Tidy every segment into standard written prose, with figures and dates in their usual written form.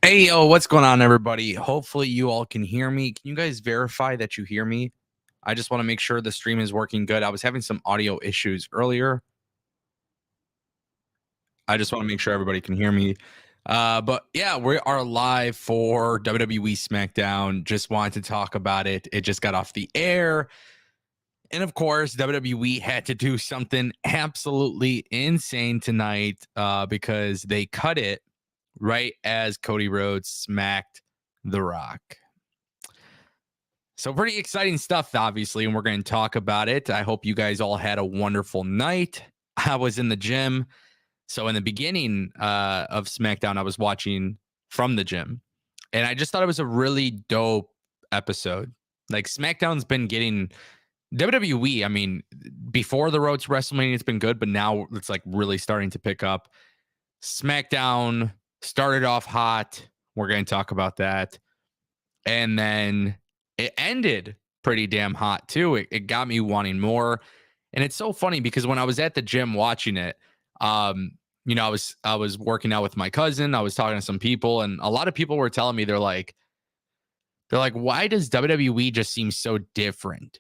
Hey, yo, what's going on, everybody? Hopefully you all can hear me. Can you guys verify that you hear me? I just want to make sure the stream is working good. I was having some audio issues earlier. I just want to make sure everybody can hear me. But yeah, we are live for WWE SmackDown. Just wanted to talk about it. It just got off the air. And of course, WWE had to do something absolutely insane tonight because they cut it right as Cody Rhodes smacked The Rock. So pretty exciting stuff, obviously, and we're going to talk about it. I hope you guys all had a wonderful night. I was in the gym. So in the beginning of SmackDown, I was watching from the gym. And I just thought it was a really dope episode. Like SmackDown's been getting WWE, I mean, before the Rhodes WrestleMania, it's been good, but now it's like really starting to pick up. SmackDown started off hot. We're going to talk about that. And then it ended pretty damn hot too. It got me wanting more. And it's so funny because when I was at the gym watching it, I was working out with my cousin. I was talking to some people, and a lot of people were telling me they're like, why does WWE just seem so different?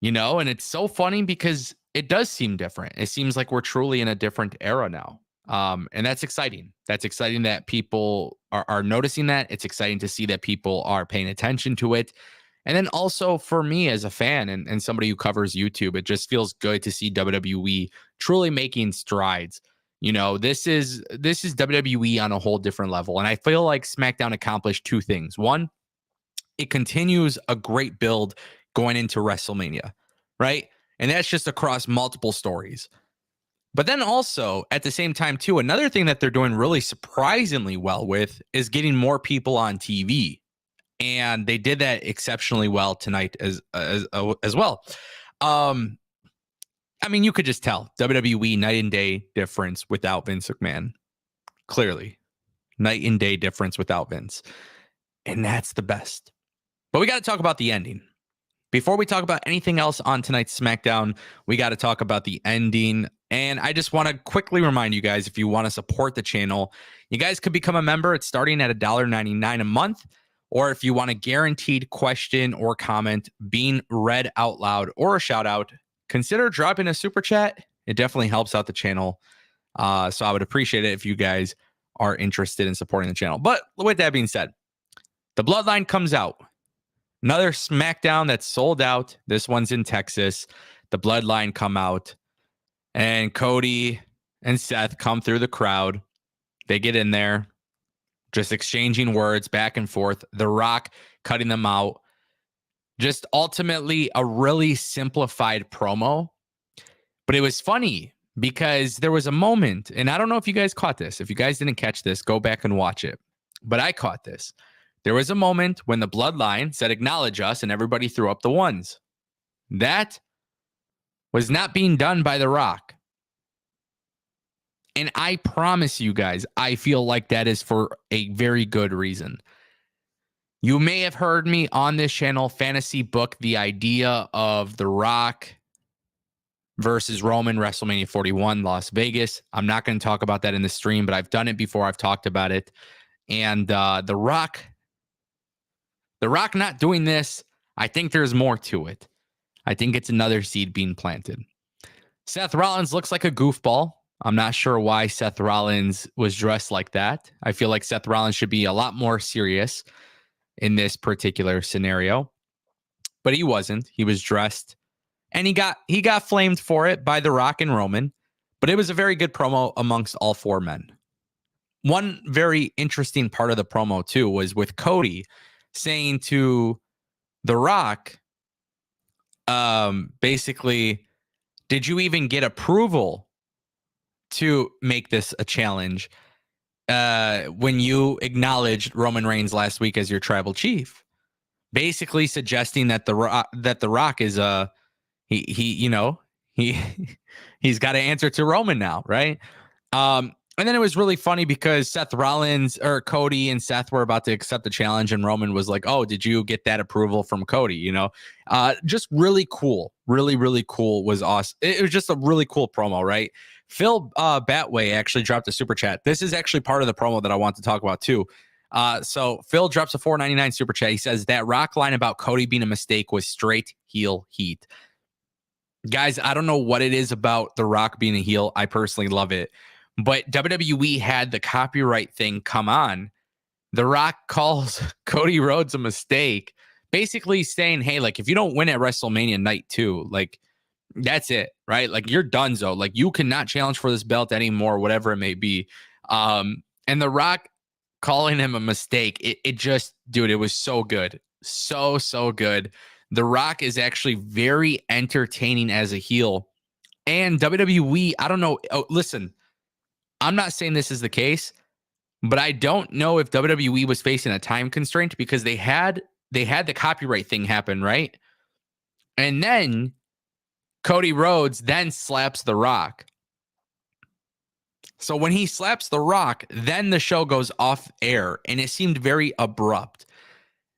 And it's so funny because it does seem different. It seems like we're truly in a different era now. And that's exciting. That's exciting that people are noticing that. It's exciting to see that people are paying attention to it. And then also for me as a fan and somebody who covers YouTube, it just feels good to see WWE truly making strides. This is WWE on a whole different level. And I feel like SmackDown accomplished two things. One, it continues a great build going into WrestleMania, right? And that's just across multiple stories. But then also at the same time, too, another thing that they're doing really surprisingly well with is getting more people on TV. And they did that exceptionally well tonight as well. I mean, you could just tell WWE night and day difference without Vince McMahon. Clearly, night and day difference without Vince. And that's the best. But we got to talk about the ending. Before we talk about anything else on tonight's SmackDown, we got to talk about the ending. And I just want to quickly remind you guys, if you want to support the channel, you guys could become a member. It's starting at $1.99 a month. Or if you want a guaranteed question or comment being read out loud or a shout out, consider dropping a super chat. It definitely helps out the channel. So I would appreciate it if you guys are interested in supporting the channel. But with that being said, the Bloodline comes out. Another SmackDown that's sold out. This one's in Texas. The Bloodline come out. And Cody and Seth come through the crowd. They get in there, just exchanging words back and forth. The Rock cutting them out. Just ultimately a really simplified promo. But it was funny because there was a moment, and I don't know if you guys caught this. If you guys didn't catch this, go back and watch it. But I caught this. There was a moment when the Bloodline said, "Acknowledge us," and everybody threw up the ones. That was not being done by The Rock. And I promise you guys, I feel like that is for a very good reason. You may have heard me on this channel fantasy book the idea of The Rock versus Roman WrestleMania 41 Las Vegas. I'm not going to talk about that in the stream, but I've done it before. I've talked about it. And The Rock not doing this, I think there's more to it. I think it's another seed being planted. Seth Rollins looks like a goofball. I'm not sure why Seth Rollins was dressed like that. I feel like Seth Rollins should be a lot more serious in this particular scenario. But he wasn't. He was dressed. And he got flamed for it by The Rock and Roman. But it was a very good promo amongst all four men. One very interesting part of the promo, too, was with Cody saying to The Rock, basically, did you even get approval to make this a challenge when you acknowledged Roman Reigns last week as your tribal chief? Basically suggesting that the Rock is he's got to answer to Roman now, right? And then it was really funny because Cody and Seth were about to accept the challenge, and Roman was like, "Oh, did you get that approval from Cody?" Just really cool. Really, really cool. Was awesome. It was just a really cool promo, right? Phil Batway actually dropped a super chat. This is actually part of the promo that I want to talk about too. So Phil drops a $4.99 super chat. He says that Rock line about Cody being a mistake was straight heel heat. Guys, I don't know what it is about The Rock being a heel. I personally love it. But WWE had the copyright thing come on. The Rock calls Cody Rhodes a mistake, basically saying, hey, like, if you don't win at WrestleMania night 2, like, that's it, right? Like, you're donezo. Like, you cannot challenge for this belt anymore, whatever it may be. And The Rock calling him a mistake, it just, dude, it was so good. So good. The Rock is actually very entertaining as a heel. And WWE, I don't know. Oh, listen, I'm not saying this is the case, but I don't know if WWE was facing a time constraint because they had the copyright thing happen, right? And then Cody Rhodes then slaps The Rock. So when he slaps The Rock, then the show goes off air, and it seemed very abrupt.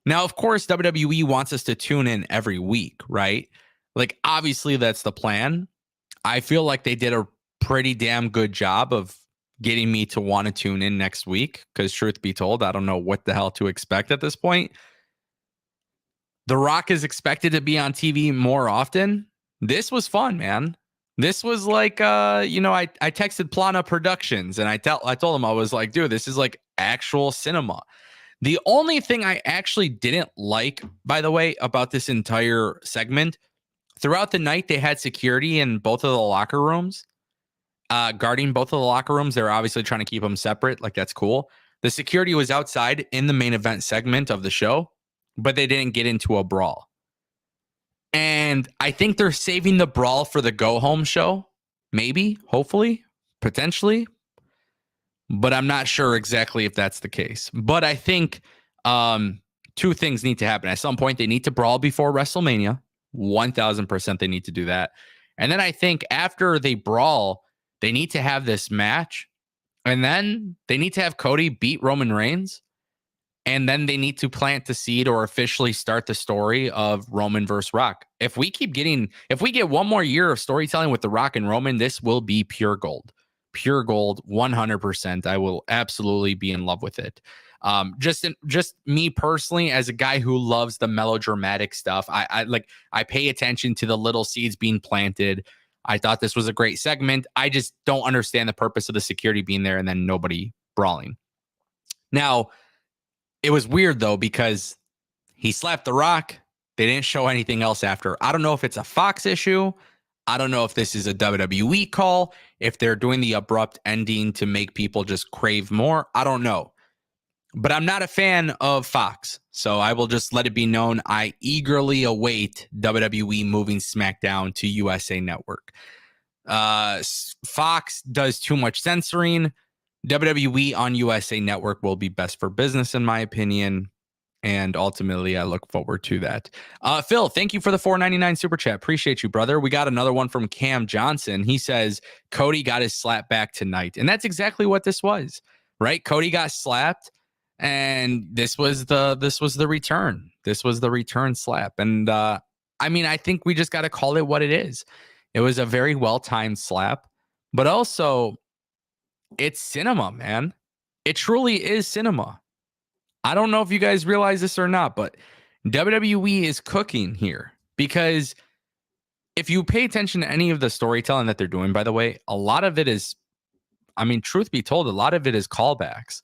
Now, of course, WWE wants us to tune in every week, right? Like, obviously, that's the plan. I feel like they did a pretty damn good job of getting me to want to tune in next week because, truth be told, I don't know what the hell to expect at this point. The Rock is expected to be on TV more often. This was fun, man. This was like, I texted Plana Productions and I told them, I was like, dude, this is like actual cinema. The only thing I actually didn't like, by the way, about this entire segment, throughout the night, they had security in both of the locker rooms, guarding both of the locker rooms. They're obviously trying to keep them separate. Like, that's cool. The security was outside in the main event segment of the show, but they didn't get into a brawl. And I think they're saving the brawl for the go-home show. Maybe, hopefully, potentially. But I'm not sure exactly if that's the case. But I think two things need to happen. At some point, they need to brawl before WrestleMania. 1,000% they need to do that. And then I think after they brawl, they need to have this match. And then they need to have Cody beat Roman Reigns. And then they need to plant the seed or officially start the story of Roman versus Rock. If we get one more year of storytelling with The Rock and Roman, this will be pure gold. Pure gold, 100%. I will absolutely be in love with it. Just me personally, as a guy who loves the melodramatic stuff, I pay attention to the little seeds being planted. I thought this was a great segment. I just don't understand the purpose of the security being there and then nobody brawling. Now, it was weird though because he slapped The Rock. They didn't show anything else after. I don't know if it's a Fox issue. I don't know if this is a WWE call, if they're doing the abrupt ending to make people just crave more. I don't know. But I'm not a fan of Fox. So I will just let it be known. I eagerly await WWE moving SmackDown to USA Network. Fox does too much censoring. WWE on USA Network will be best for business, in my opinion. And ultimately, I look forward to that. Phil, thank you for the $4.99 super chat. Appreciate you, brother. We got another one from Cam Johnson. He says, Cody got his slap back tonight. And that's exactly what this was, right? Cody got slapped, and this was the return. This was the return slap. And I think we just got to call it what it is. It was a very well-timed slap, but also it's cinema, man. It truly is cinema. I don't know if you guys realize this or not, but WWE is cooking here because if you pay attention to any of the storytelling that they're doing, by the way, a lot of it is, truth be told, a lot of it is callbacks.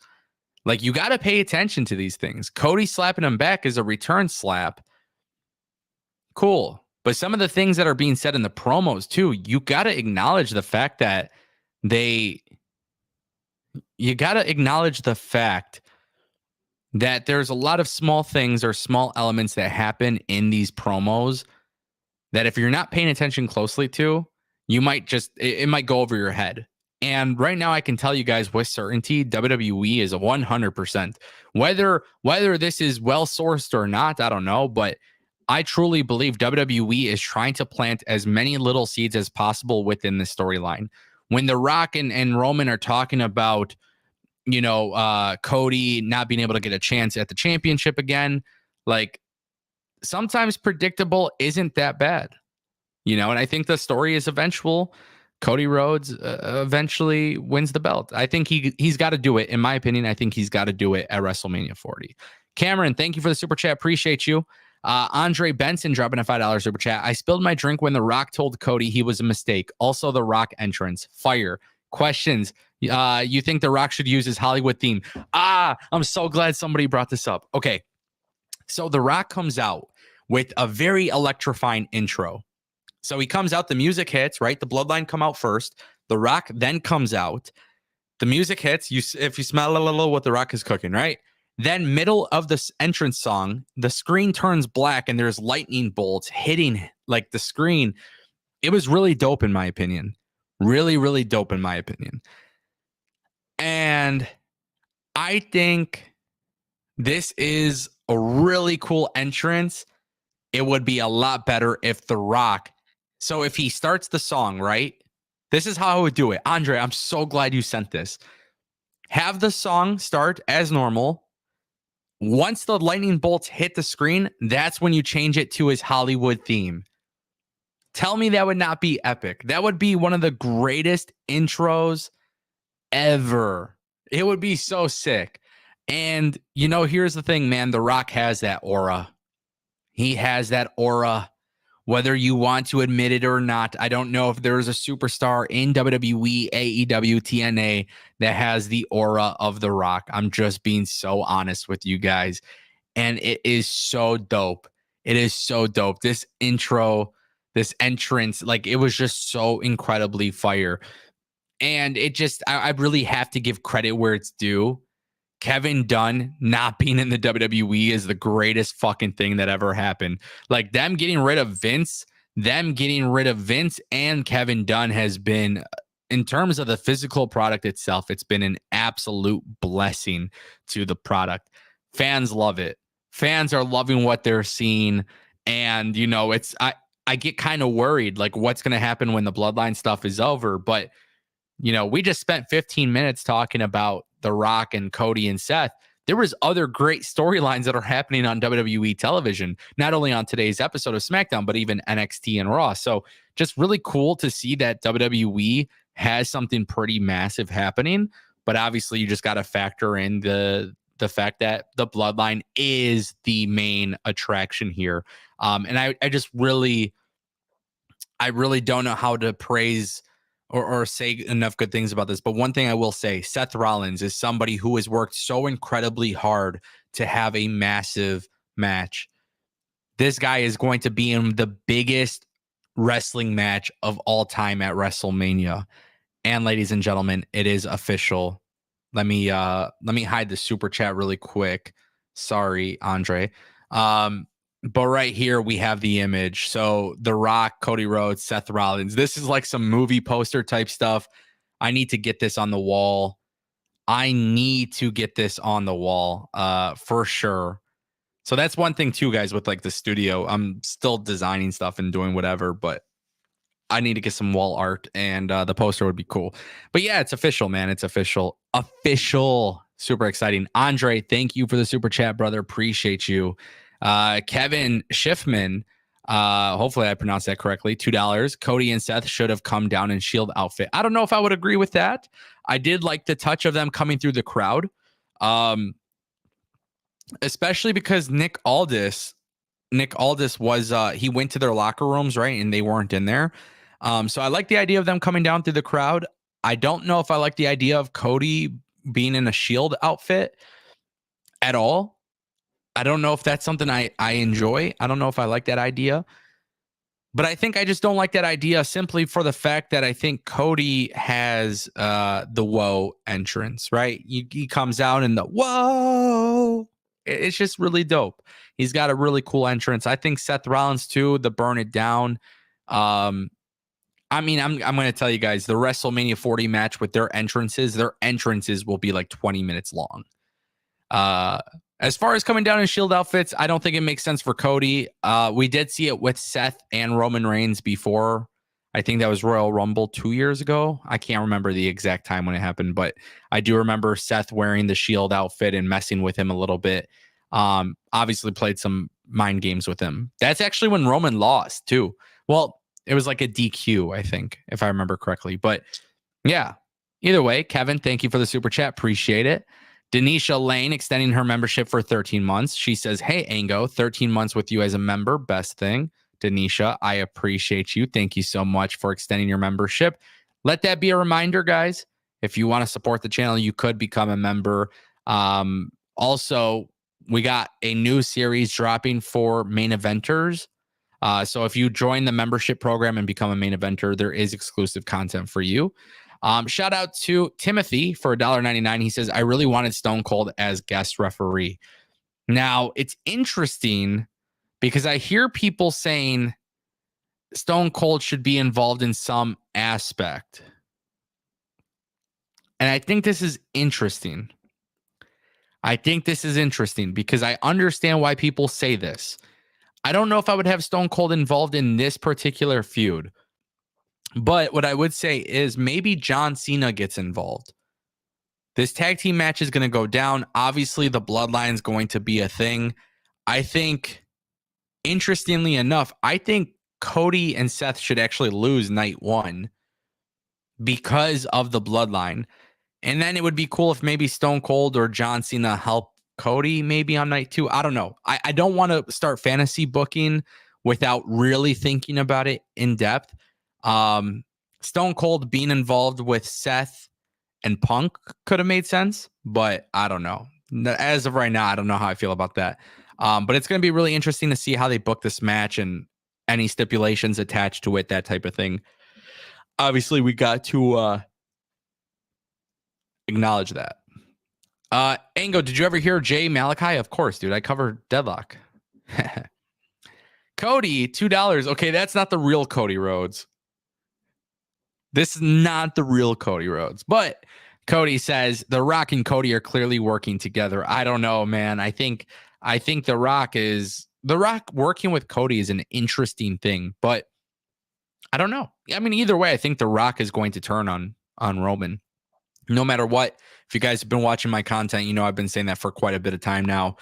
Like, you got to pay attention to these things. Cody slapping him back is a return slap. Cool. But some of the things that are being said in the promos too, you got to acknowledge the fact that that there's a lot of small things or small elements that happen in these promos that if you're not paying attention closely to, you might it might go over your head. And right now I can tell you guys with certainty, WWE is a 100%. Whether this is well sourced or not, I don't know, but I truly believe WWE is trying to plant as many little seeds as possible within the storyline. When The Rock and Roman are talking about Cody not being able to get a chance at the championship again, like, sometimes predictable isn't that bad, and I think the story is eventual. Cody Rhodes eventually wins the belt. I think he's got to do it. In my opinion, I think he's got to do it at WrestleMania 40. Cameron, thank you for the super chat. Appreciate you. Andre Benson dropping a $5 super chat. I spilled my drink when The Rock told Cody he was a mistake. Also, The Rock entrance. Fire. Questions. You think The Rock should use his Hollywood theme? I'm so glad somebody brought this up. Okay. So The Rock comes out with a very electrifying intro. So he comes out, the music hits, right? The Bloodline come out first. The Rock then comes out. The music hits. If you smell a little what The Rock is cooking, right? Then middle of this entrance song, the screen turns black and there's lightning bolts hitting like the screen. It was really dope in my opinion. Really, really dope in my opinion. And I think this is a really cool entrance. It would be a lot better if The Rock. So if he starts the song, right? This is how I would do it. Andre, I'm so glad you sent this. Have the song start as normal. Once the lightning bolts hit the screen, that's when you change it to his Hollywood theme. Tell me that would not be epic. That would be one of the greatest intros ever. It would be so sick. And, here's the thing, man. The Rock has that aura. He has that aura. Whether you want to admit it or not, I don't know if there's a superstar in WWE, AEW, TNA that has the aura of The Rock. I'm just being so honest with you guys. And it is so dope. It is so dope. This intro, this entrance, like it was just so incredibly fire. And it just, I really have to give credit where it's due. Kevin Dunn not being in the WWE is the greatest fucking thing that ever happened. Like them getting rid of Vince and Kevin Dunn has been, in terms of the physical product itself, it's been an absolute blessing to the product. Fans love it. Fans are loving what they're seeing. And, I get kind of worried, like what's going to happen when the Bloodline stuff is over. But, we just spent 15 minutes talking about The Rock and Cody and Seth. There was other great storylines that are happening on WWE television, not only on today's episode of SmackDown, but even NXT and Raw. So just really cool to see that WWE has something pretty massive happening. But obviously you just got to factor in the fact that the Bloodline is the main attraction here. And I really don't know how to praise or say enough good things about this. But one thing I will say, Seth Rollins is somebody who has worked so incredibly hard to have a massive match. This guy is going to be in the biggest wrestling match of all time at WrestleMania. And ladies and gentlemen, it is official. Let me hide the super chat really quick. Sorry, Andre. But right here, we have the image. So The Rock, Cody Rhodes, Seth Rollins. This is like some movie poster type stuff. I need to get this on the wall. For sure. So that's one thing too, guys, with like the studio. I'm still designing stuff and doing whatever, but I need to get some wall art and the poster would be cool. But yeah, it's official, man. It's official. Super exciting. Andre, thank you for the super chat, brother. Appreciate you. Kevin Schiffman, hopefully I pronounced that correctly, $2. Cody and Seth should have come down in Shield outfit. I don't know if I would agree with that. I did like the touch of them coming through the crowd, especially because Nick Aldis was he went to their locker rooms, right, and they weren't in there. So I like the idea of them coming down through the crowd. I don't know if I like the idea of Cody being in a Shield outfit at all. I don't know if that's something I enjoy. I don't know if I like that idea. But I think I just don't like that idea simply for the fact that I think Cody has the whoa entrance, right? He comes out in the whoa. It's just really dope. He's got a really cool entrance. I think Seth Rollins too, the burn it down. I'm going to tell you guys, the WrestleMania 40 match with their entrances will be like 20 minutes long. As far as coming down in Shield outfits, I don't think it makes sense for Cody. We did see it with Seth and Roman Reigns before. I think that was Royal Rumble 2 years ago. I can't remember the exact time when it happened, but I do remember Seth wearing the Shield outfit and messing with him a little bit. Obviously played some mind games with him. That's actually when Roman lost too. Well, It was like a DQ, I think, if I remember correctly. But yeah, either way, Kevin, thank you for the super chat. Appreciate it. Denisha Lane extending her membership for 13 months. She says, hey, Ango, 13 months with you as a member. Best thing. Denisha, I appreciate you. Thank you so much for extending your membership. Let that be a reminder, guys. If you want to support the channel, you could become a member. Also, we got a new series dropping for main eventers. So if you join the membership program and become a main eventer, there is exclusive content for you. Shout out to Timothy for $1.99. He says, I really wanted Stone Cold as guest referee. Now, it's interesting because I hear people saying Stone Cold should be involved in some aspect. And I think this is interesting. Because I understand why people say this. I don't know if I would have Stone Cold involved in this particular feud. But what I would say is maybe John Cena gets involved. This tag team match is going to go down. Obviously, the bloodline is going to be a thing. I think, interestingly enough, I think Cody and Seth should actually lose night one because of the bloodline. And then it would be cool if maybe Stone Cold or John Cena help Cody maybe on night two. I don't know. I don't want to start fantasy booking without really thinking about it in depth. Stone Cold being involved with Seth and Punk could have made sense, but I don't know. As of right now, I don't know how I feel about that. But it's going to be really interesting to see how they book this match and any stipulations attached to it, that type of thing. Obviously, we got to acknowledge that. Ango, did you ever hear Jay Malachi? Of course, dude. I covered Deadlock. Cody, $2. Okay, that's not the real Cody Rhodes. This is not the real Cody Rhodes. But Cody says The Rock and Cody are clearly working together. I don't know, man. I think The Rock working with Cody is an interesting thing, but I don't know. I mean, either way, I think The Rock is going to turn on Roman. No matter what. If you guys have been watching my content, you know I've been saying that for quite a bit of time now.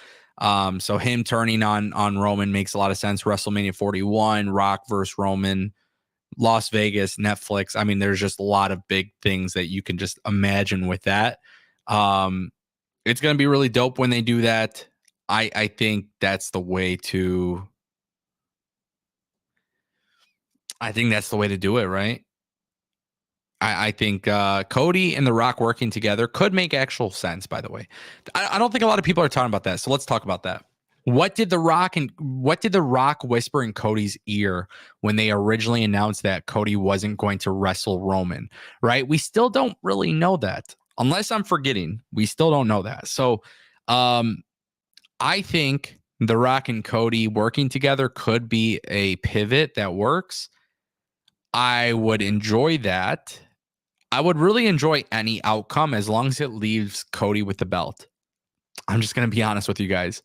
So him turning on Roman makes a lot of sense. WrestleMania 41, Rock versus Roman, Las Vegas, Netflix. I mean, there's just a lot of big things that you can just imagine with that. It's going to be really dope when they do that. I think that's the way to. I think that's the way to do it, right? I think Cody and The Rock working together could make actual sense, by the way. I don't think a lot of people are talking about that. So let's talk about that. What did The Rock whisper in Cody's ear when they originally announced that Cody wasn't going to wrestle Roman, right? We still don't really know that. Unless I'm forgetting, we still don't know that. So I think The Rock and Cody working together could be a pivot that works. I would enjoy that. I would really enjoy any outcome as long as it leaves Cody with the belt. I'm just going to be honest with you guys.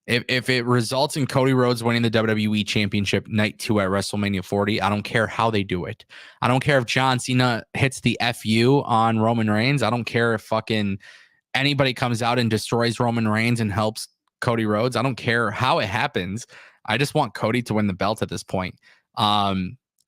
If it results in Cody Rhodes winning the WWE Championship night 2 at WrestleMania 40, I don't care how they do it. I don't care if John Cena hits the FU on Roman Reigns. I don't care if fucking anybody comes out and destroys Roman Reigns and helps Cody Rhodes. I don't care how it happens. I just want Cody to win the belt at this point.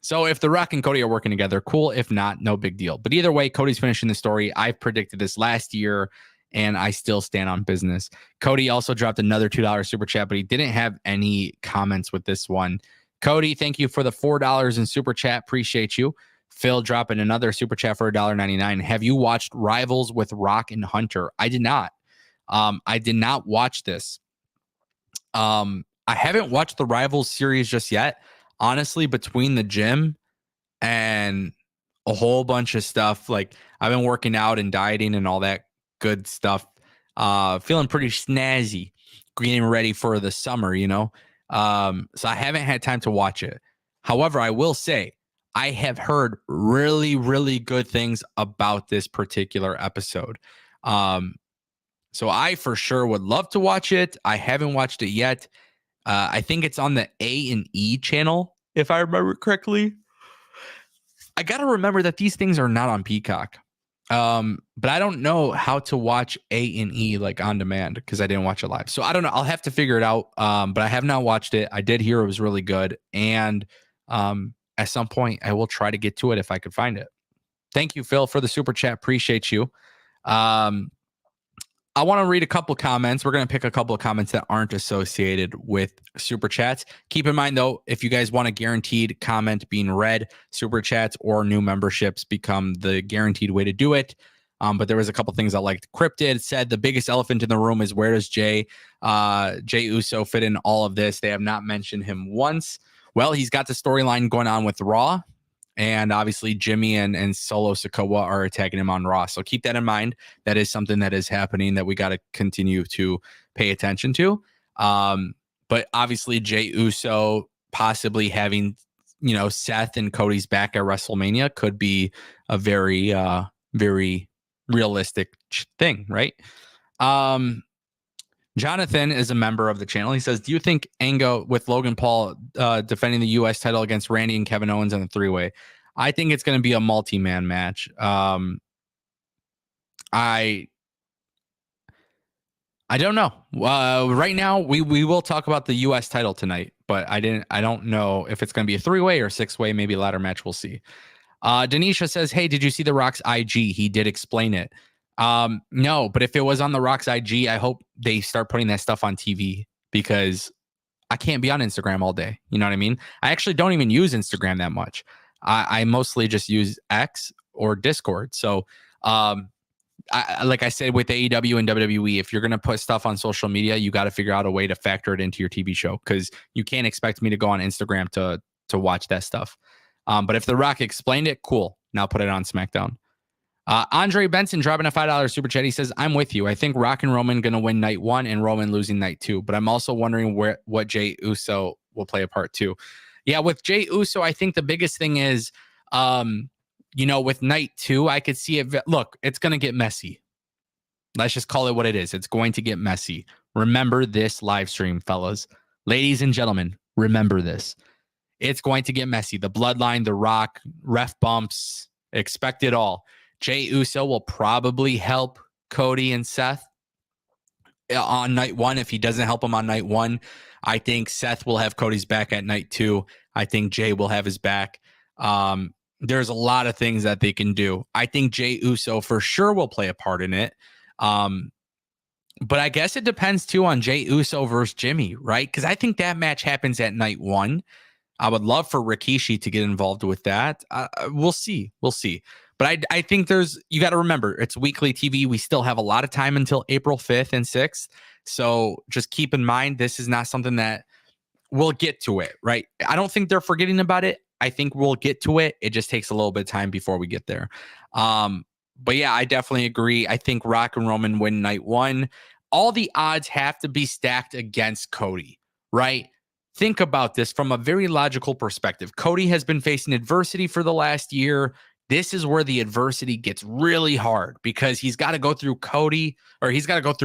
So if The Rock and Cody are working together, cool. If not, no big deal. But either way, Cody's finishing the story. I predicted this last year, and I still stand on business. Cody also dropped another $2 super chat, but he didn't have any comments with this one. Cody, thank you for the $4 in super chat. Appreciate you. Phil dropping another super chat for $1.99. Have you watched Rivals with Rock and Hunter? I did not. I did not watch this. I haven't watched the Rivals series just yet. Honestly, between the gym and a whole bunch of stuff, like I've been working out and dieting and all that good stuff, feeling pretty snazzy, getting ready for the summer, you know? So I haven't had time to watch it. However, I will say I have heard really, really good things about this particular episode. So I for sure would love to watch it. I haven't watched it yet. I think it's on the A&E channel, if I remember correctly. I got to remember that these things are not on Peacock. But I don't know how to watch A&E like on demand because I didn't watch it live. So I don't know. I'll have to figure it out. But I have not watched it. I did hear it was really good. And at some point I will try to get to it if I could find it. Thank you, Phil, for the super chat. Appreciate you. I want to read a couple comments. We're going to pick a couple of comments that aren't associated with super chats. Keep in mind, though, if you guys want a guaranteed comment being read, super chats or new memberships become the guaranteed way to do it. But there was a couple things I liked. Cryptid said the biggest elephant in the room is where does Jay Uso fit in all of this? They have not mentioned him once. Well, he's got the storyline going on with Raw. And obviously, Jimmy and Solo Sikoa are attacking him on Raw. So keep that in mind. That is something that is happening that we got to continue to pay attention to. But obviously, Jey Uso possibly having, Seth and Cody's back at WrestleMania could be a very, very realistic thing, right? Jonathan is a member of the channel. He says, do you think Ango with Logan Paul defending the U.S. title against Randy and Kevin Owens in the three-way? I think it's going to be a multi-man match. I don't know. Right now, we will talk about the U.S. title tonight, but I don't know if it's going to be a three-way or six-way, maybe ladder match. We'll see. Denisha says, hey, did you see The Rock's IG? He did explain it. No, but if it was on The Rock's IG, I hope they start putting that stuff on TV because I can't be on Instagram all day. You know what I mean? I actually don't even use Instagram that much. I mostly just use X or Discord. So, like I said, with AEW and WWE, if you're going to put stuff on social media, you got to figure out a way to factor it into your TV show because you can't expect me to go on Instagram to watch that stuff. But if The Rock explained it, cool. Now put it on SmackDown. Andre Benson dropping a $5 super chat. He says, I'm with you. I think Rock and Roman going to win night one and Roman losing night two. But I'm also wondering what Jey Uso will play a part too. Yeah, with Jey Uso, I think the biggest thing is, with night two, I could see it. Look, it's going to get messy. Let's just call it what it is. It's going to get messy. Remember this live stream, fellas. Ladies and gentlemen, remember this. It's going to get messy. The Bloodline, The Rock, ref bumps, expect it all. Jey Uso will probably help Cody and Seth on night one. If he doesn't help him on night one, I think Seth will have Cody's back at night two. I think Jey will have his back. There's a lot of things that they can do. I think Jey Uso for sure will play a part in it. But I guess it depends too on Jey Uso versus Jimmy, right? Because I think that match happens at night one. I would love for Rikishi to get involved with that. We'll see. But I think you got to remember, it's weekly TV. We still have a lot of time until April 5th and 6th. So just keep in mind, this is not something that we'll get to it, right? I don't think they're forgetting about it. I think we'll get to it. It just takes a little bit of time before we get there. But yeah, I definitely agree. I think Rock and Roman win night one. All the odds have to be stacked against Cody, right? Think about this from a very logical perspective. Cody has been facing adversity for the last year. This is where the adversity gets really hard because he's got to go through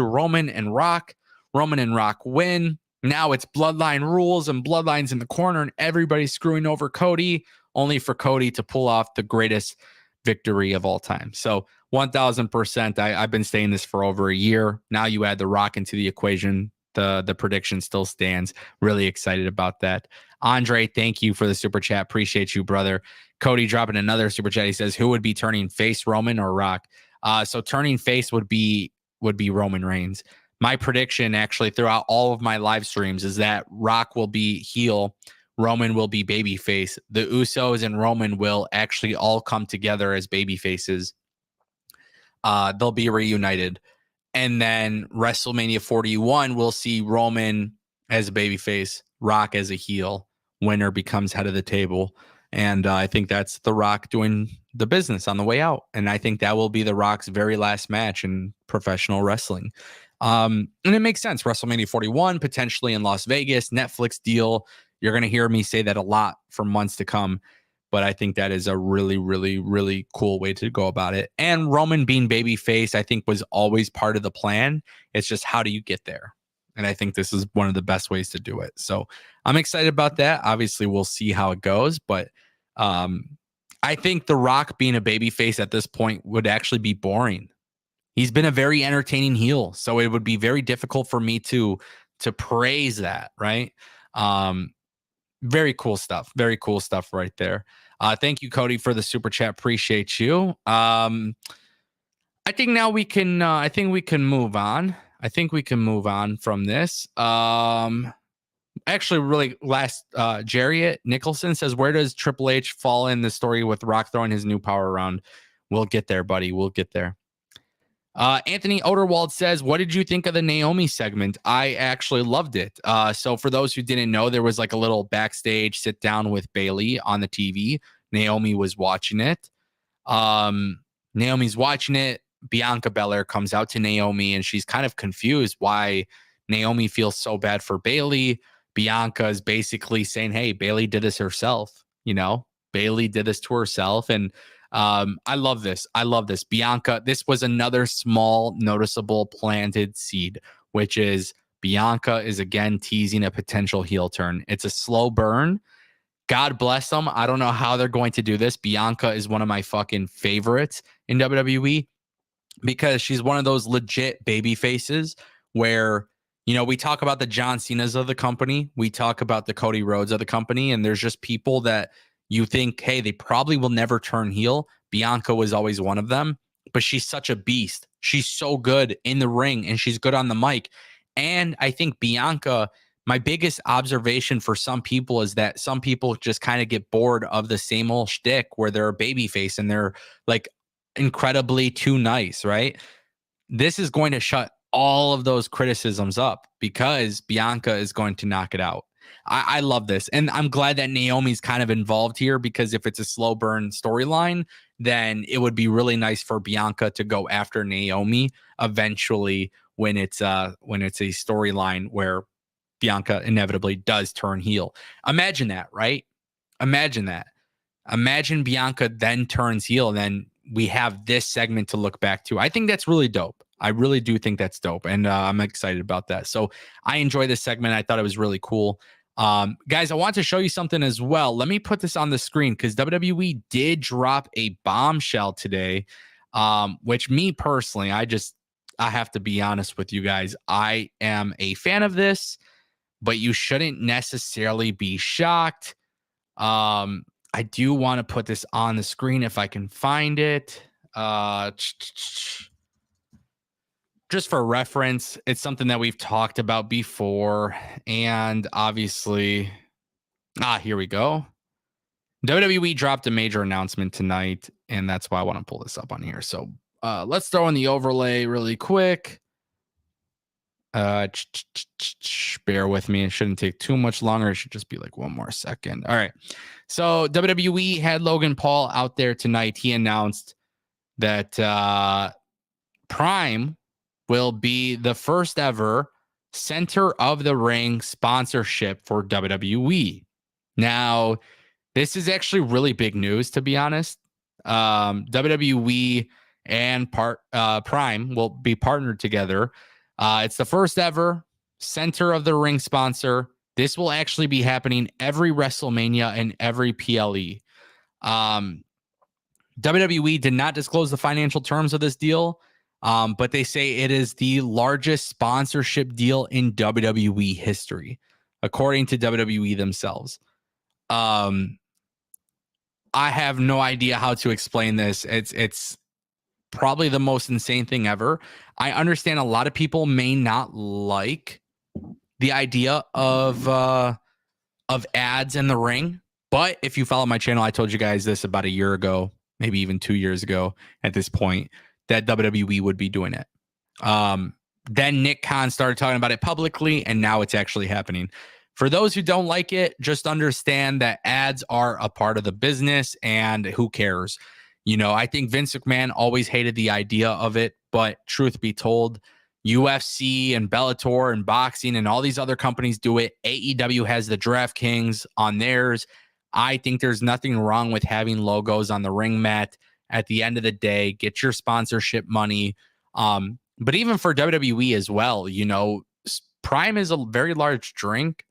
Roman and Rock. Roman and Rock win. Now it's bloodline rules and bloodlines in the corner and everybody's screwing over Cody, only for Cody to pull off the greatest victory of all time. So 1000%, I've been saying this for over a year. Now you add The Rock into the equation. The prediction still stands. Really excited about that. Andre, thank you for the super chat. Appreciate you, brother. Cody dropping another super chat. He says, who would be turning face, Roman or Rock? So turning face would be Roman Reigns. My prediction actually throughout all of my live streams is that Rock will be heel, Roman will be babyface. The Usos and Roman will actually all come together as babyfaces. They'll be reunited. And then WrestleMania 41, we'll see Roman as a babyface, Rock as a heel. Winner becomes head of the table. And I think that's The Rock doing the business on the way out. And I think that will be The Rock's very last match in professional wrestling. And it makes sense. WrestleMania 41, potentially in Las Vegas, Netflix deal. You're going to hear me say that a lot for months to come. But I think that is a really, really, really cool way to go about it. And Roman being babyface, I think, was always part of the plan. It's just how do you get there? And I think this is one of the best ways to do it. So I'm excited about that. Obviously, we'll see how it goes. But I think The Rock being a babyface at this point would actually be boring. He's been a very entertaining heel. So it would be very difficult for me to praise that, right? Very cool stuff. Very cool stuff right there. Thank you, Cody, for the super chat. Appreciate you. I think now we can. I think we can move on. I think we can move on from this. Actually, really last. Jarriet Nicholson says, "Where does Triple H fall in the story with Rock throwing his new power around?" We'll get there, buddy. We'll get there. Anthony Oderwald says, "What did you think of the Naomi segment?" I actually loved it. So for those who didn't know, there was like a little backstage sit down with Bayley on the TV. Naomi was watching it. Naomi's watching it. Bianca Belair comes out to Naomi and she's kind of confused why Naomi feels so bad for Bayley. Bianca is basically saying, "Hey, Bayley did this herself. Bayley did this to herself." And I love this. I love this. Bianca, this was another small, noticeable planted seed, which is Bianca is again teasing a potential heel turn. It's a slow burn. God bless them. I don't know how they're going to do this. Bianca is one of my fucking favorites in WWE because she's one of those legit baby faces where, we talk about the John Cena's of the company. We talk about the Cody Rhodes of the company. And there's just people that you think, hey, they probably will never turn heel. Bianca was always one of them, but she's such a beast. She's so good in the ring and she's good on the mic. And I think Bianca, my biggest observation for some people is that some people just kind of get bored of the same old shtick where they're a baby face and they're like incredibly too nice, right? This is going to shut all of those criticisms up because Bianca is going to knock it out. I love this. And I'm glad that Naomi's kind of involved here because if it's a slow burn storyline, then it would be really nice for Bianca to go after Naomi eventually when it's a storyline where Bianca inevitably does turn heel. Imagine that, right? Imagine that. Imagine Bianca then turns heel and then we have this segment to look back to. I think that's really dope. I really do think that's dope. And I'm excited about that. So I enjoy this segment. I thought it was really cool. Guys, I want to show you something as well. Let me put this on the screen because WWE did drop a bombshell today, which me personally, I have to be honest with you guys. I am a fan of this, but you shouldn't necessarily be shocked. I do want to put this on the screen if I can find it. Just for reference, it's something that we've talked about before. And obviously, here we go. WWE dropped a major announcement tonight, and that's why I want to pull this up on here. So let's throw in the overlay really quick. Bear with me. It shouldn't take too much longer. It should just be like one more second. All right. So WWE had Logan Paul out there tonight. He announced that Prime will be the first ever center of the ring sponsorship for WWE. Now, this is actually really big news, to be honest. WWE and Prime will be partnered together. It's the first ever center of the ring sponsor. This will actually be happening every WrestleMania and every PLE. WWE did not disclose the financial terms of this deal, but they say it is the largest sponsorship deal in WWE history, according to WWE themselves. I have no idea how to explain this. It's probably the most insane thing ever. I understand a lot of people may not like the idea of ads in the ring, but if you follow my channel, I told you guys this about a year ago, maybe even 2 years ago at this point, that WWE would be doing it. Then Nick Khan started talking about it publicly, and now it's actually happening. For those who don't like it, just understand that ads are a part of the business, and who cares? I think Vince McMahon always hated the idea of it, but truth be told, UFC and Bellator and boxing and all these other companies do it. AEW has the DraftKings on theirs. I think there's nothing wrong with having logos on the ring mat. At the end of the day, get your sponsorship money. But even for WWE as well, Prime is a very large drink.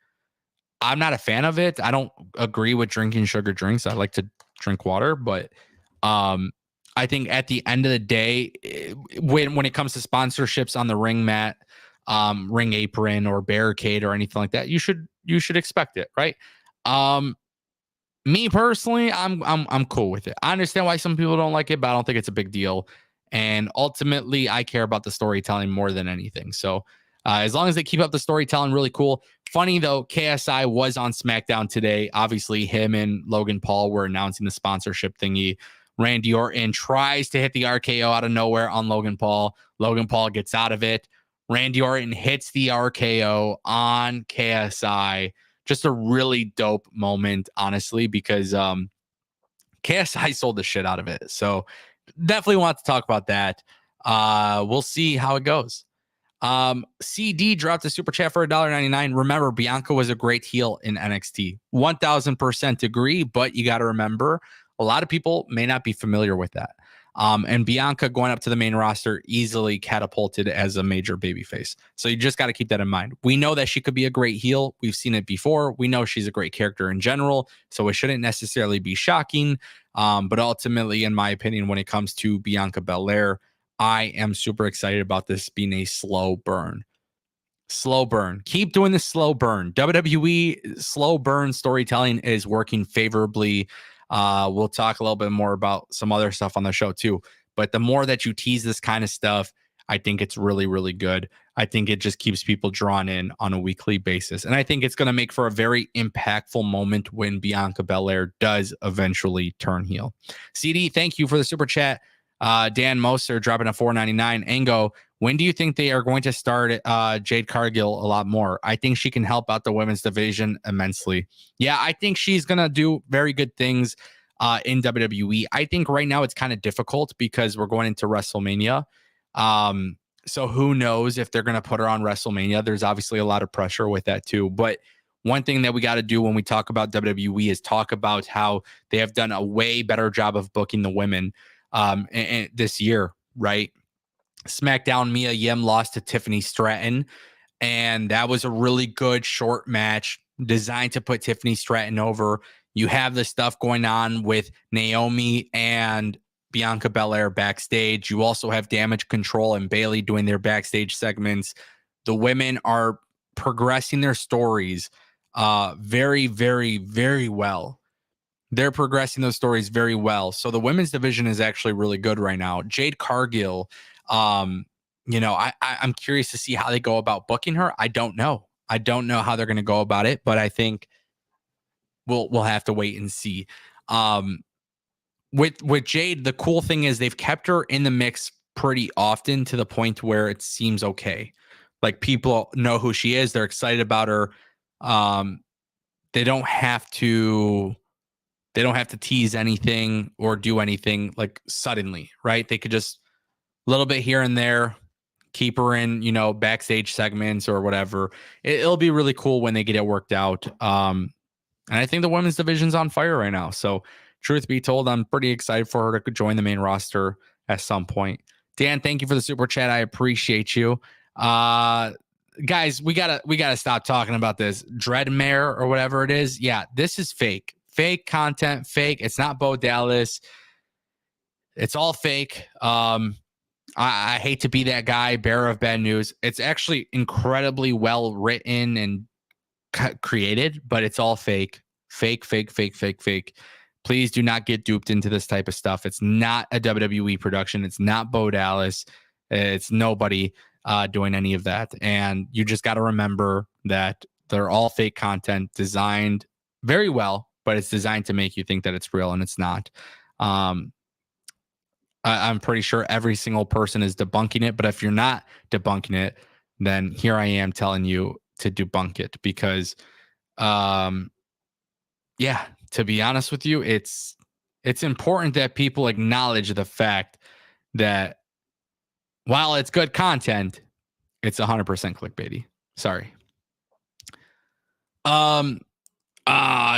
I'm not a fan of it. I don't agree with drinking sugar drinks. I like to drink water, but I think at the end of the day, when it comes to sponsorships on the ring mat, ring apron or barricade or anything like that, you should expect it, right? Me personally, I'm cool with it. I understand why some people don't like it, but I don't think it's a big deal. And ultimately, I care about the storytelling more than anything. So as long as they keep up the storytelling, really cool. Funny though, KSI was on SmackDown today. Obviously, him and Logan Paul were announcing the sponsorship thingy. Randy Orton tries to hit the RKO out of nowhere on Logan Paul. Logan Paul gets out of it. Randy Orton hits the RKO on KSI. Just a really dope moment, honestly, because KSI sold the shit out of it. So definitely want to talk about that. We'll see how it goes. CD dropped a super chat for $1.99. Remember, Bianca was a great heel in NXT. 1000% agree, but you got to remember, a lot of people may not be familiar with that. And Bianca going up to the main roster easily catapulted as a major babyface. So you just got to keep that in mind. We know that she could be a great heel. We've seen it before. We know she's a great character in general. So it shouldn't necessarily be shocking. But ultimately, in my opinion, when it comes to Bianca Belair, I am super excited about this being a slow burn. Slow burn. Keep doing the slow burn. WWE slow burn storytelling is working favorably. We'll talk a little bit more about some other stuff on the show too. But the more that you tease this kind of stuff, I think it's really, really good. I think it just keeps people drawn in on a weekly basis. And I think it's going to make for a very impactful moment when Bianca Belair does eventually turn heel. CD, thank you for the super chat. Dan Moser dropping a $4.99. Ango, when do you think they are going to start Jade Cargill a lot more? I think she can help out the women's division immensely. Yeah, I think she's going to do very good things in WWE. I think right now it's kind of difficult because we're going into WrestleMania. So who knows if they're going to put her on WrestleMania? There's obviously a lot of pressure with that too. But one thing that we got to do when we talk about WWE is talk about how they have done a way better job of booking the women and this year, right? SmackDown, Mia Yim lost to Tiffany Stratton, and that was a really good short match designed to put Tiffany Stratton over. You have the stuff going on with Naomi and Bianca Belair backstage. You also have Damage Control and Bayley doing their backstage segments. The women are progressing their stories very, very, very well. They're progressing those stories very well. So the women's division is actually really good right now. Jade Cargill, I'm curious to see how they go about booking her. I don't know how they're going to go about it, but I think we'll have to wait and see. With Jade, the cool thing is they've kept her in the mix pretty often to the point where it seems okay. Like people know who she is. They're excited about her. They don't have to tease anything or do anything like suddenly, right? They could just a little bit here and there, keep her in, backstage segments or whatever. It'll be really cool when they get it worked out. And I think the women's division's on fire right now. So truth be told, I'm pretty excited for her to join the main roster at some point. Dan, thank you for the super chat. I appreciate you. Guys, we gotta stop talking about this Dreadmare or whatever it is. Yeah, this is fake content, fake. It's not Bo Dallas. It's all fake. I hate to be that guy, bearer of bad news. It's actually incredibly well written and created, but it's all fake. Fake. Please do not get duped into this type of stuff. It's not a WWE production. It's not Bo Dallas. It's nobody doing any of that. And you just got to remember that they're all fake content designed very well, but it's designed to make you think that it's real, and it's not. I'm pretty sure every single person is debunking it, but if you're not debunking it, then here I am telling you to debunk it because, to be honest with you, it's important that people acknowledge the fact that while it's good content, it's 100% clickbaity. Sorry.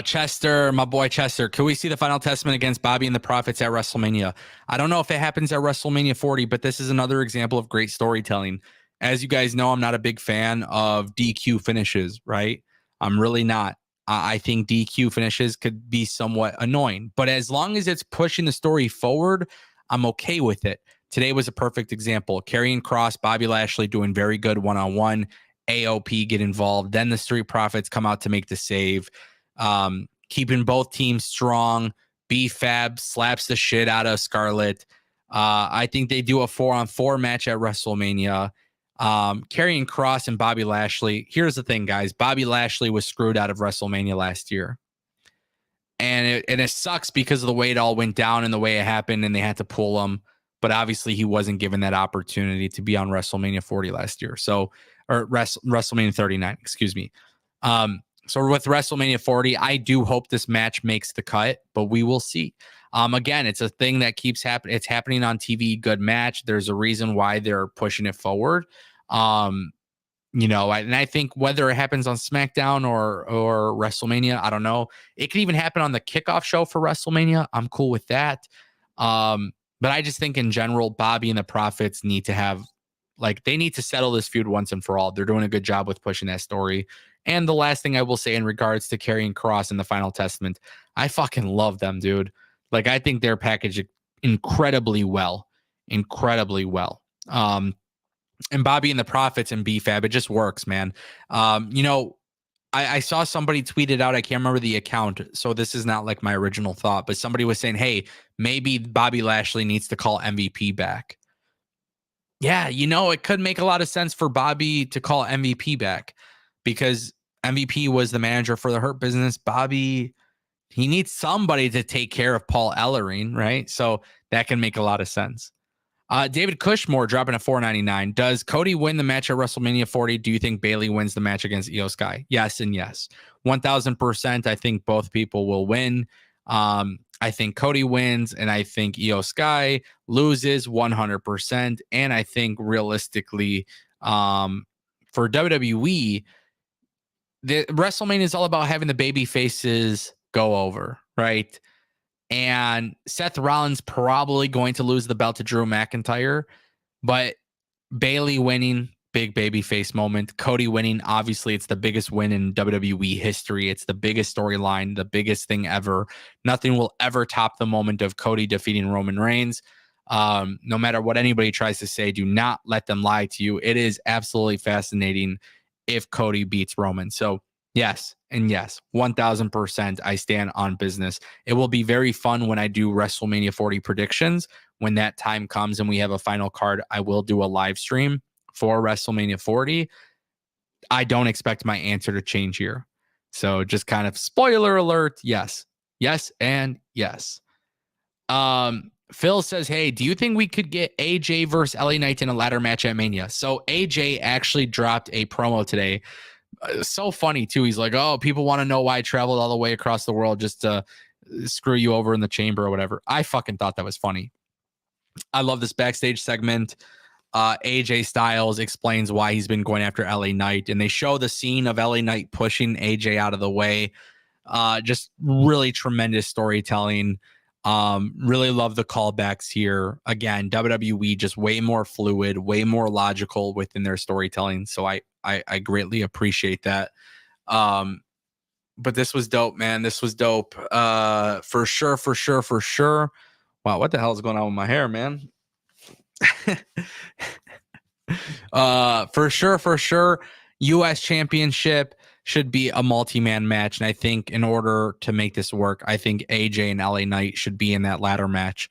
Chester, my boy Chester, can we see the final testament against Bobby and the Profits at WrestleMania? I don't know if it happens at WrestleMania 40, but this is another example of great storytelling. As you guys know, I'm not a big fan of DQ finishes, right? I'm really not. I think DQ finishes could be somewhat annoying, but as long as it's pushing the story forward, I'm okay with it. Today was a perfect example. Karrion Kross, Bobby Lashley doing very good one-on-one. AOP get involved. Then the Street Profits come out to make the save. keeping both teams strong. B-Fab slaps the shit out of Scarlett. I think they do a 4-on-4 match at WrestleMania. Karrion Kross and Bobby Lashley. Here's the thing, guys. Bobby Lashley was screwed out of WrestleMania last year. And it sucks because of the way it all went down and the way it happened, and they had to pull him. But obviously, he wasn't given that opportunity to be on WrestleMania 40 last year. So, or WrestleMania 39, excuse me. So with WrestleMania 40, I do hope this match makes the cut, but we will see. Again, it's a thing that keeps happening. It's happening on TV. Good match. There's a reason why they're pushing it forward. And I think whether it happens on SmackDown or WrestleMania, I don't know. It could even happen on the kickoff show for WrestleMania. I'm cool with that. But I just think in general, Bobby and the Profits need to have, they need to settle this feud once and for all. They're doing a good job with pushing that story. And the last thing I will say in regards to Karrion Kross and the Final Testament, I fucking love them, dude. I think they're packaged incredibly well. And Bobby and the Profits and B-Fab, it just works, man. I saw somebody tweet it out. I can't remember the account, so this is not my original thought, but somebody was saying, hey, maybe Bobby Lashley needs to call MVP back. Yeah, it could make a lot of sense for Bobby to call MVP back because MVP was the manager for the Hurt Business. Bobby, he needs somebody to take care of Paul Ellering, right? So that can make a lot of sense. David Cushmore dropping a $4.99. Does Cody win the match at WrestleMania 40? Do you think Bayley wins the match against Io Sky? Yes and yes. 1,000%. I think both people will win. I think Cody wins, and I think Io Sky loses 100%. And I think realistically, for WWE, the WrestleMania is all about having the baby faces go over, right? And Seth Rollins probably going to lose the belt to Drew McIntyre, but Bayley winning, big baby face moment. Cody winning, obviously it's the biggest win in WWE history. It's the biggest storyline, the biggest thing ever. Nothing will ever top the moment of Cody defeating Roman Reigns. No matter what anybody tries to say, do not let them lie to you. It is absolutely fascinating if Cody beats Roman. So yes, and yes, 1,000%. I stand on business. It will be very fun when I do WrestleMania 40 predictions. When that time comes and we have a final card, I will do a live stream for WrestleMania 40. I don't expect my answer to change here. So just kind of spoiler alert. Yes, and yes. Phil says, hey, do you think we could get AJ versus LA Knight in a ladder match at Mania? So AJ actually dropped a promo today. So funny too. He's like, oh, people want to know why I traveled all the way across the world just to screw you over in the chamber or whatever. I fucking thought that was funny. I love this backstage segment. AJ Styles explains why he's been going after LA Knight, and they show the scene of LA Knight pushing AJ out of the way. Just really tremendous storytelling. Really love the callbacks here. Again, WWE just way more fluid, way more logical within their storytelling. So I greatly appreciate that. But this was dope, man. This was dope. For sure. Wow, what the hell is going on with my hair, man? For sure. US Championship should be a multi-man match. And I think in order to make this work, I think AJ and LA Knight should be in that ladder match.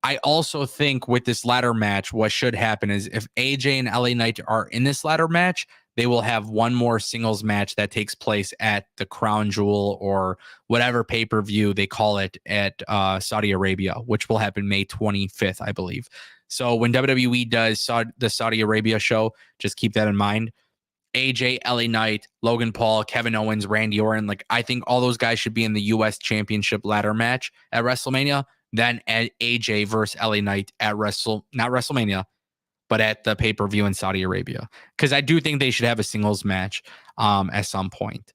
I also think with this ladder match, what should happen is if AJ and LA Knight are in this ladder match, they will have one more singles match that takes place at the Crown Jewel or whatever pay-per-view they call it at Saudi Arabia, which will happen May 25th, I believe. So when WWE does the Saudi Arabia show, just keep that in mind. AJ, LA Knight, Logan Paul, Kevin Owens, Randy Orton, I think all those guys should be in the US Championship ladder match at WrestleMania. Then at AJ versus LA Knight at not WrestleMania, but at the pay-per-view in Saudi Arabia. Because I do think they should have a singles match at some point.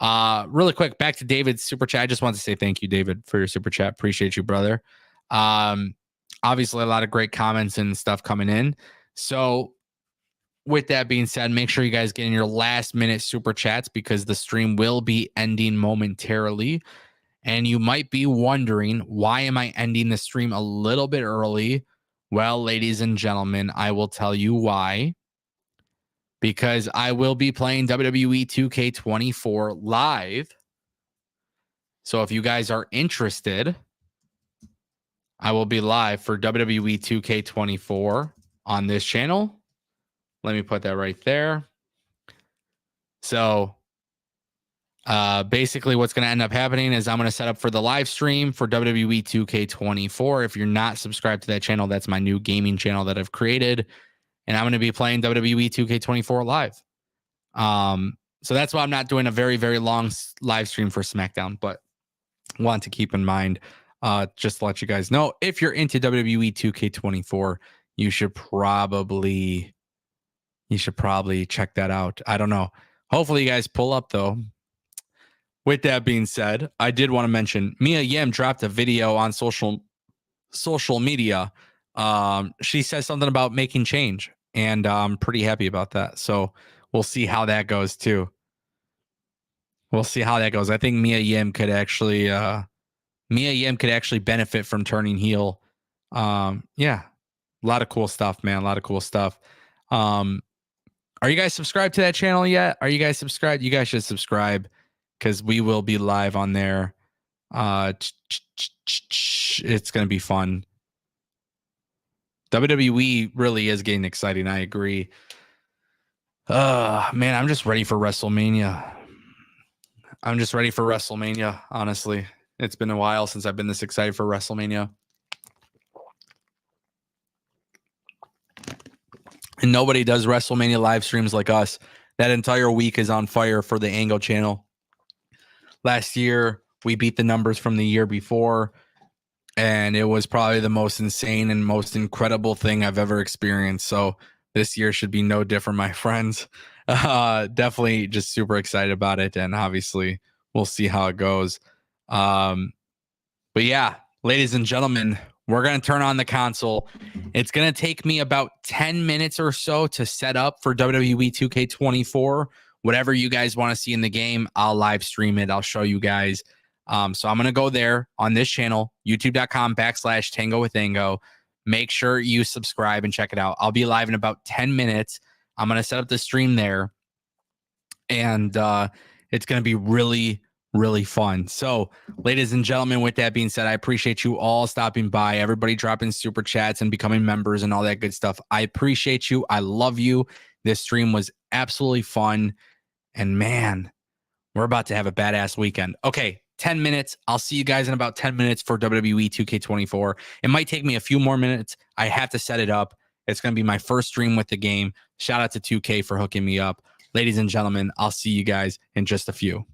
Really quick, back to David's super chat. I just want to say thank you, David, for your super chat. Appreciate you, brother. Obviously, a lot of great comments and stuff coming in. So with that being said, make sure you guys get in your last minute super chats because the stream will be ending momentarily. And you might be wondering, why am I ending the stream a little bit early? Well, ladies and gentlemen, I will tell you why. Because I will be playing WWE 2K24 live So if you guys are interested, I will be live for WWE 2K24 on this channel. Let me put that right there. So basically what's going to end up happening is I'm going to set up for the live stream for WWE 2K24. If you're not subscribed to that channel, that's my new gaming channel that I've created. And I'm going to be playing WWE 2K24 live. So that's why I'm not doing a very, very long live stream for SmackDown, but want to keep in mind, just to let you guys know, if you're into WWE 2K24, you should probably check that out. I don't know. Hopefully you guys pull up though. With that being said, I did want to mention Mia Yim dropped a video on social media. She says something about making change, and I'm pretty happy about that. So we'll see how that goes too. We'll see how that goes. I think Mia Yim could actually benefit from turning heel. Yeah, a lot of cool stuff, man. A lot of cool stuff. Are you guys subscribed to that channel yet? Are you guys subscribed? You guys should subscribe because we will be live on there. It's going to be fun. WWE really is getting exciting. I agree. Man, I'm just ready for WrestleMania. Honestly. It's been a while since I've been this excited for WrestleMania. And nobody does WrestleMania live streams like us. That entire week is on fire for the Angle channel. Last year, we beat the numbers from the year before, and it was probably the most insane and most incredible thing I've ever experienced. So this year should be no different, my friends. Definitely just super excited about it, and obviously we'll see how it goes. But yeah, ladies and gentlemen, we're going to turn on the console. It's going to take me about 10 minutes or so to set up for WWE 2K24. Whatever you guys want to see in the game, I'll live stream it. I'll show you guys. So I'm going to go there on this channel, youtube.com/Tango with Ango. Make sure you subscribe and check it out. I'll be live in about 10 minutes. I'm going to set up the stream there. And it's going to be really, really fun. So, ladies and gentlemen, with that being said, I appreciate you all stopping by, everybody dropping super chats and becoming members and all that good stuff. I appreciate you. I love you. This stream was absolutely fun. And man, we're about to have a badass weekend. Okay, 10 minutes. I'll see you guys in about 10 minutes for WWE 2K24. It might take me a few more minutes. I have to set it up. It's going to be my first stream with the game. Shout out to 2K for hooking me up. Ladies and gentlemen, I'll see you guys in just a few.